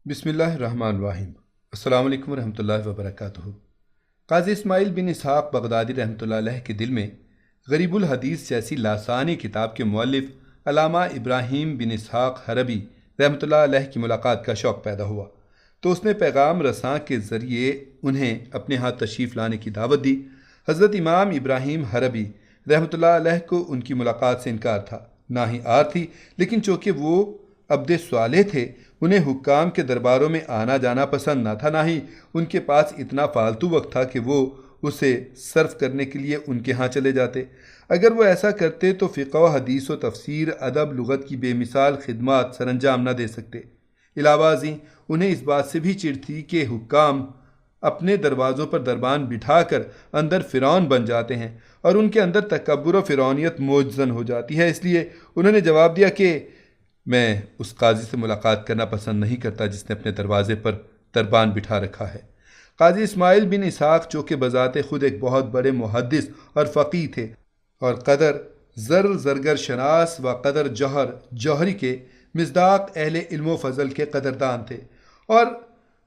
بسم اللہ الرحمن الرحیم۔ السلام علیکم ورحمۃ اللہ وبرکاتہ۔ قاضی اسماعیل بن اسحاق بغدادی رحمۃ اللہ علیہ کے دل میں غریب الحدیث جیسی لاسانی کتاب کے مؤلف علامہ ابراہیم بن اسحاق حربی رحمۃ اللہ علیہ کی ملاقات کا شوق پیدا ہوا، تو اس نے پیغام رساں کے ذریعے انہیں اپنے ہاں تشریف لانے کی دعوت دی۔ حضرت امام ابراہیم حربی رحمۃ اللہ علیہ کو ان کی ملاقات سے انکار تھا، نہ ہی آر تھی، لیکن چونکہ وہ عبد صالح تھے، انہیں حکام کے درباروں میں آنا جانا پسند نہ تھا، نہ ہی ان کے پاس اتنا فالتو وقت تھا کہ وہ اسے صرف کرنے کے لیے ان کے ہاں چلے جاتے۔ اگر وہ ایسا کرتے تو فقہ و حدیث و تفسیر، ادب، لغت کی بے مثال خدمات سر انجام نہ دے سکتے۔ علاوہ ازیں انہیں اس بات سے بھی چڑ تھی کہ حکام اپنے دروازوں پر دربان بٹھا کر اندر فرعون بن جاتے ہیں اور ان کے اندر تکبر و فرعونیت موجزن ہو جاتی ہے۔ اس لیے انہوں نے جواب دیا کہ میں اس قاضی سے ملاقات کرنا پسند نہیں کرتا جس نے اپنے دروازے پر دربان بٹھا رکھا ہے۔ قاضی اسماعیل بن اسحاق جو کہ بذات خود ایک بہت بڑے محدث اور فقیہ تھے اور قدر زرگر شناس و قدر جوہری کے مصداق اہل علم و فضل کے قدردان تھے، اور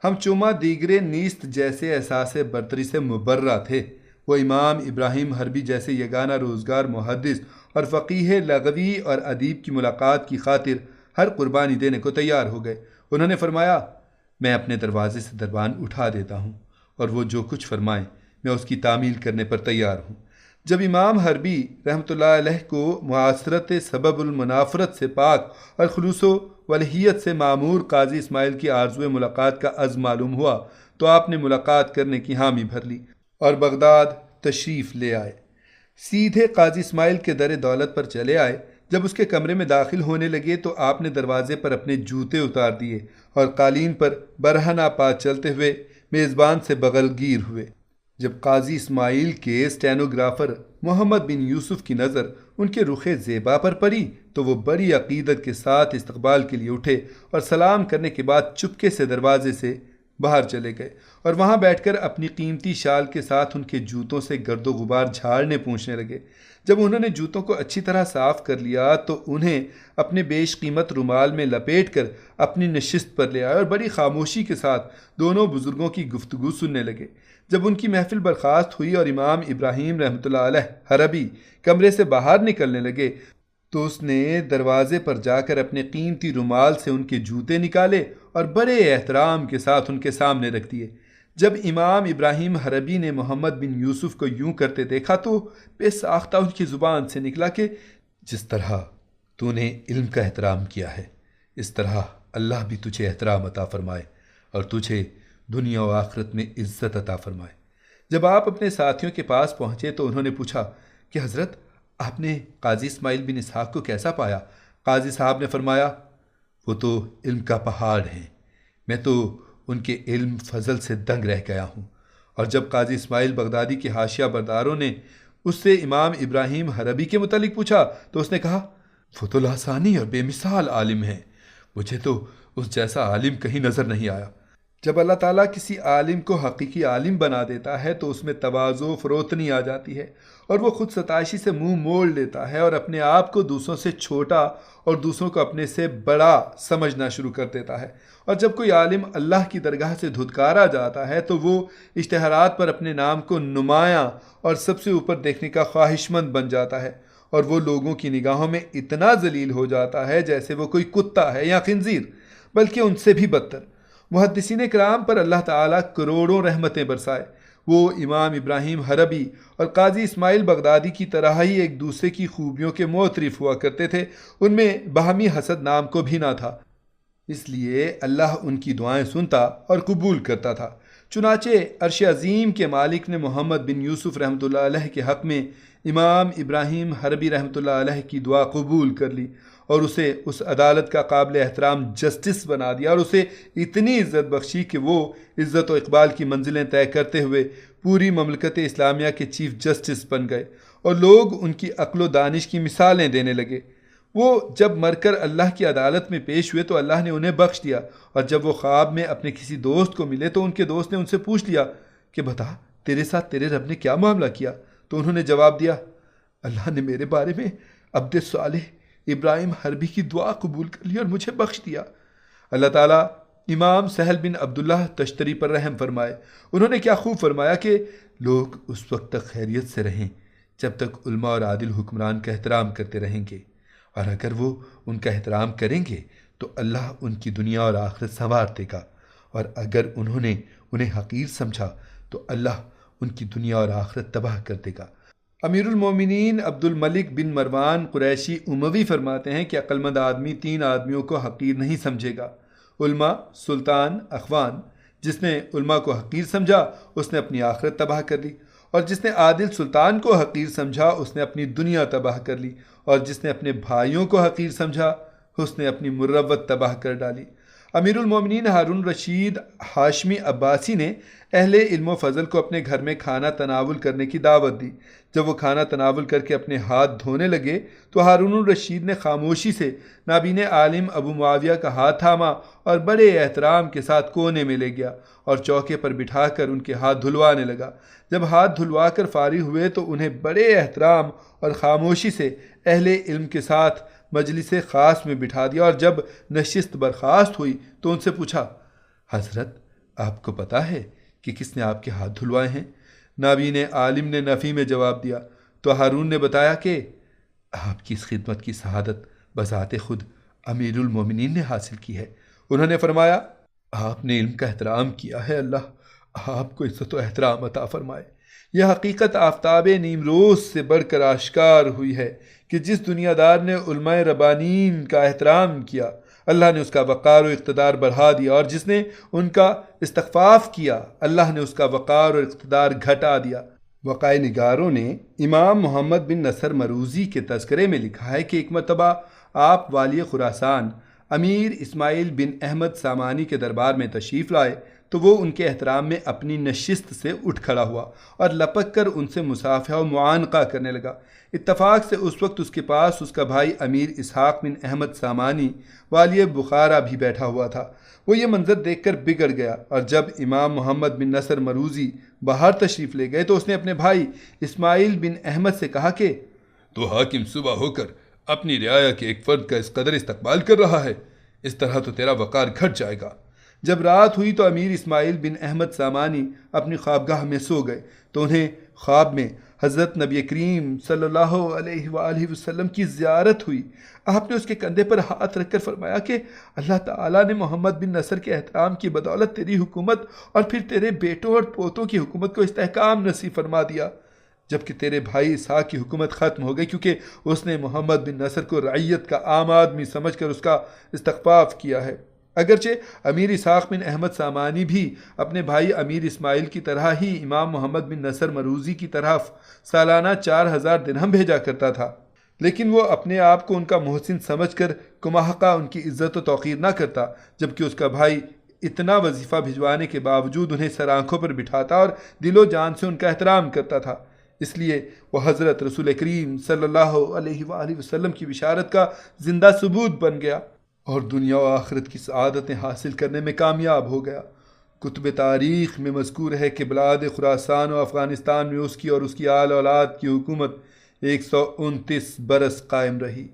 ہم چومہ دیگرے نیست جیسے احساس برتری سے مبرہ تھے، وہ امام ابراہیم حربی جیسے یگانہ روزگار محدث اور فقیہ لغوی اور ادیب کی ملاقات کی خاطر ہر قربانی دینے کو تیار ہو گئے۔ انہوں نے فرمایا، میں اپنے دروازے سے دربان اٹھا دیتا ہوں اور وہ جو کچھ فرمائیں میں اس کی تعمیل کرنے پر تیار ہوں۔ جب امام حربی رحمۃ اللہ علیہ کو معاصرت سبب المنافرت سے پاک اور خلوص و ولہیت سے معمور قاضی اسماعیل کی آرزو ملاقات کا عزم معلوم ہوا تو آپ نے ملاقات کرنے کی حامی بھر لی اور بغداد تشریف لے آئے۔ سیدھے قاضی اسماعیل کے در دولت پر چلے آئے۔ جب اس کے کمرے میں داخل ہونے لگے تو آپ نے دروازے پر اپنے جوتے اتار دیے اور قالین پر برہنہ پا چلتے ہوئے میزبان سے بغل گیر ہوئے۔ جب قاضی اسماعیل کے اسٹینوگرافر محمد بن یوسف کی نظر ان کے رخ زیبا پر پڑی تو وہ بڑی عقیدت کے ساتھ استقبال کے لیے اٹھے اور سلام کرنے کے بعد چپکے سے دروازے سے باہر چلے گئے اور وہاں بیٹھ کر اپنی قیمتی شال کے ساتھ ان کے جوتوں سے گرد و غبار جھاڑنے پونچھنے لگے۔ جب انہوں نے جوتوں کو اچھی طرح صاف کر لیا تو انہیں اپنے بیش قیمت رومال میں لپیٹ کر اپنی نشست پر لے آئے اور بڑی خاموشی کے ساتھ دونوں بزرگوں کی گفتگو سننے لگے۔ جب ان کی محفل برخاست ہوئی اور امام ابراہیم رحمۃ اللہ علیہ حربی کمرے سے باہر نکلنے لگے تو اس نے دروازے پر جا کر اپنے قیمتی رومال سے ان کے جوتے نکالے اور بڑے احترام کے ساتھ ان کے سامنے رکھ دیے۔ جب امام ابراہیم حربی نے محمد بن یوسف کو یوں کرتے دیکھا تو بے ساختہ ان کی زبان سے نکلا کہ جس طرح تو نے علم کا احترام کیا ہے اس طرح اللہ بھی تجھے احترام عطا فرمائے اور تجھے دنیا و آخرت میں عزت عطا فرمائے۔ جب آپ اپنے ساتھیوں کے پاس پہنچے تو انہوں نے پوچھا کہ حضرت آپ نے قاضی اسماعیل بن اسحاق کو کیسا پایا؟ قاضی صاحب نے فرمایا، وہ تو علم کا پہاڑ ہیں، میں تو ان کے علم فضل سے دنگ رہ گیا ہوں۔ اور جب قاضی اسماعیل بغدادی کے حاشیہ برداروں نے اس سے امام ابراہیم حربی کے متعلق پوچھا تو اس نے کہا، وہ تو لاسانی اور بے مثال عالم ہیں، مجھے تو اس جیسا عالم کہیں نظر نہیں آیا۔ جب اللہ تعالیٰ کسی عالم کو حقیقی عالم بنا دیتا ہے تو اس میں تواضع و فروتنی آ جاتی ہے اور وہ خود ستائشی سے منہ موڑ لیتا ہے اور اپنے آپ کو دوسروں سے چھوٹا اور دوسروں کو اپنے سے بڑا سمجھنا شروع کر دیتا ہے۔ اور جب کوئی عالم اللہ کی درگاہ سے دھتکارا جاتا ہے تو وہ اشتہارات پر اپنے نام کو نمایاں اور سب سے اوپر دیکھنے کا خواہش مند بن جاتا ہے اور وہ لوگوں کی نگاہوں میں اتنا ذلیل ہو جاتا ہے جیسے وہ کوئی کتا ہے یا خنزیر، بلکہ ان سے بھی بدتر۔ محدثین کرام پر اللہ تعالیٰ کروڑوں رحمتیں برسائے، وہ امام ابراہیم حربی اور قاضی اسماعیل بغدادی کی طرح ہی ایک دوسرے کی خوبیوں کے معترف ہوا کرتے تھے، ان میں باہمی حسد نام کو بھی نہ تھا، اس لیے اللہ ان کی دعائیں سنتا اور قبول کرتا تھا۔ چنانچہ عرش عظیم کے مالک نے محمد بن یوسف رحمۃ اللہ علیہ کے حق میں امام ابراہیم حربی رحمۃ اللہ علیہ کی دعا قبول کر لی اور اسے اس عدالت کا قابل احترام جسٹس بنا دیا اور اسے اتنی عزت بخشی کہ وہ عزت و اقبال کی منزلیں طے کرتے ہوئے پوری مملکت اسلامیہ کے چیف جسٹس بن گئے اور لوگ ان کی عقل و دانش کی مثالیں دینے لگے۔ وہ جب مر کر اللہ کی عدالت میں پیش ہوئے تو اللہ نے انہیں بخش دیا، اور جب وہ خواب میں اپنے کسی دوست کو ملے تو ان کے دوست نے ان سے پوچھ لیا کہ بتا تیرے ساتھ تیرے رب نے کیا معاملہ کیا؟ تو انہوں نے جواب دیا، اللہ نے میرے بارے میں عبد صالح ابراہیم حربی کی دعا قبول کر لی اور مجھے بخش دیا۔ اللہ تعالیٰ امام سہل بن عبداللہ تشتری پر رحم فرمائے۔ انہوں نے کیا خوب فرمایا کہ لوگ اس وقت تک خیریت سے رہیں جب تک علماء اور عادل حکمران کا احترام کرتے رہیں گے، اور اگر وہ ان کا احترام کریں گے تو اللہ ان کی دنیا اور آخرت سنوار دے گا، اور اگر انہوں نے انہیں حقیر سمجھا تو اللہ ان کی دنیا اور آخرت تباہ کر دے گا۔ امیر المومنین عبد الملک بن مروان قریشی اموی فرماتے ہیں کہ عقل مند آدمی 3 آدمیوں کو حقیر نہیں سمجھے گا: علماء، سلطان، اخوان۔ جس نے علماء کو حقیر سمجھا اس نے اپنی آخرت تباہ کر لی، اور جس نے عادل سلطان کو حقیر سمجھا اس نے اپنی دنیا تباہ کر لی، اور جس نے اپنے بھائیوں کو حقیر سمجھا اس نے اپنی مروت تباہ کر ڈالی۔ امیر المومنین ہارون رشید ہاشمی عباسی نے اہل علم و فضل کو اپنے گھر میں کھانا تناول کرنے کی دعوت دی۔ جب وہ کھانا تناول کر کے اپنے ہاتھ دھونے لگے تو ہارون الرشید نے خاموشی سے نابین عالم ابو معاویہ کا ہاتھ تھاما اور بڑے احترام کے ساتھ کونے میں لے گیا اور چوکے پر بٹھا کر ان کے ہاتھ دھلوانے لگا۔ جب ہاتھ دھلوا کر فارغ ہوئے تو انہیں بڑے احترام اور خاموشی سے اہل علم کے ساتھ مجلس خاص میں بٹھا دیا، اور جب نشست برخاست ہوئی تو ان سے پوچھا: حضرت، آپ کو پتہ ہے کہ کس نے آپ کے ہاتھ دھلوائے ہیں؟ نابین عالم نے نفی میں جواب دیا تو ہارون نے بتایا کہ آپ کی اس خدمت کی سعادت بذات خود امیر المومنین نے حاصل کی ہے۔ انہوں نے فرمایا: آپ نے علم کا احترام کیا ہے، اللہ آپ کو عزت و احترام عطا فرمائے۔ یہ حقیقت آفتاب نیم روز سے بڑھ کر آشکار ہوئی ہے کہ جس دنیا دار نے علماء ربانین کا احترام کیا اللہ نے اس کا وقار و اقتدار بڑھا دیا، اور جس نے ان کا استخفاف کیا اللہ نے اس کا وقار اور اقتدار گھٹا دیا۔ وقائع نگاروں نے امام محمد بن نصر مروزی کے تذکرے میں لکھا ہے کہ ایک مرتبہ آپ والی خراسان امیر اسماعیل بن احمد سامانی کے دربار میں تشریف لائے تو وہ ان کے احترام میں اپنی نشست سے اٹھ کھڑا ہوا اور لپک کر ان سے مصافحہ و معانقہ کرنے لگا۔ اتفاق سے اس وقت اس کے پاس اس کا بھائی امیر اسحاق بن احمد سامانی والی بخارا بھی بیٹھا ہوا تھا۔ وہ یہ منظر دیکھ کر بگڑ گیا، اور جب امام محمد بن نصر مروزی باہر تشریف لے گئے تو اس نے اپنے بھائی اسماعیل بن احمد سے کہا کہ تو حاکم صبح ہو کر اپنی رعایا کے ایک فرد کا اس قدر استقبال کر رہا ہے، اس طرح تو تیرا وقار گھٹ جائے گا۔ جب رات ہوئی تو امیر اسماعیل بن احمد سامانی اپنی خوابگاہ میں سو گئے تو انہیں خواب میں حضرت نبی کریم صلی اللہ علیہ وآلہ وسلم کی زیارت ہوئی۔ آپ نے اس کے کندھے پر ہاتھ رکھ کر فرمایا کہ اللہ تعالیٰ نے محمد بن نصر کے احترام کی بدولت تیری حکومت اور پھر تیرے بیٹوں اور پوتوں کی حکومت کو استحکام نصیب فرما دیا، جبکہ تیرے بھائی اسحاق کی حکومت ختم ہو گئی کیونکہ اس نے محمد بن نصر کو رعیت کا عام آدمی سمجھ کر اس کا استخفاف کیا ہے۔ اگرچہ امیر اسحاق بن احمد سامانی بھی اپنے بھائی امیر اسماعیل کی طرح ہی امام محمد بن نصر مروزی کی طرف سالانہ 4000 درہم بھیجا کرتا تھا، لیکن وہ اپنے آپ کو ان کا محسن سمجھ کر کمحقہ ان کی عزت و توقیر نہ کرتا، جبکہ اس کا بھائی اتنا وظیفہ بھجوانے کے باوجود انہیں سر آنکھوں پر بٹھاتا اور دل و جان سے ان کا احترام کرتا تھا۔ اس لیے وہ حضرت رسول کریم صلی اللہ علیہ وآلہ وسلم کی بشارت کا زندہ ثبوت بن گیا اور دنیا و آخرت کی سعادتیں حاصل کرنے میں کامیاب ہو گیا۔ کتب تاریخ میں مذکور ہے کہ بلاد خراسان و افغانستان میں اس کی اور اس کی آل اولاد کی حکومت 129 برس قائم رہی۔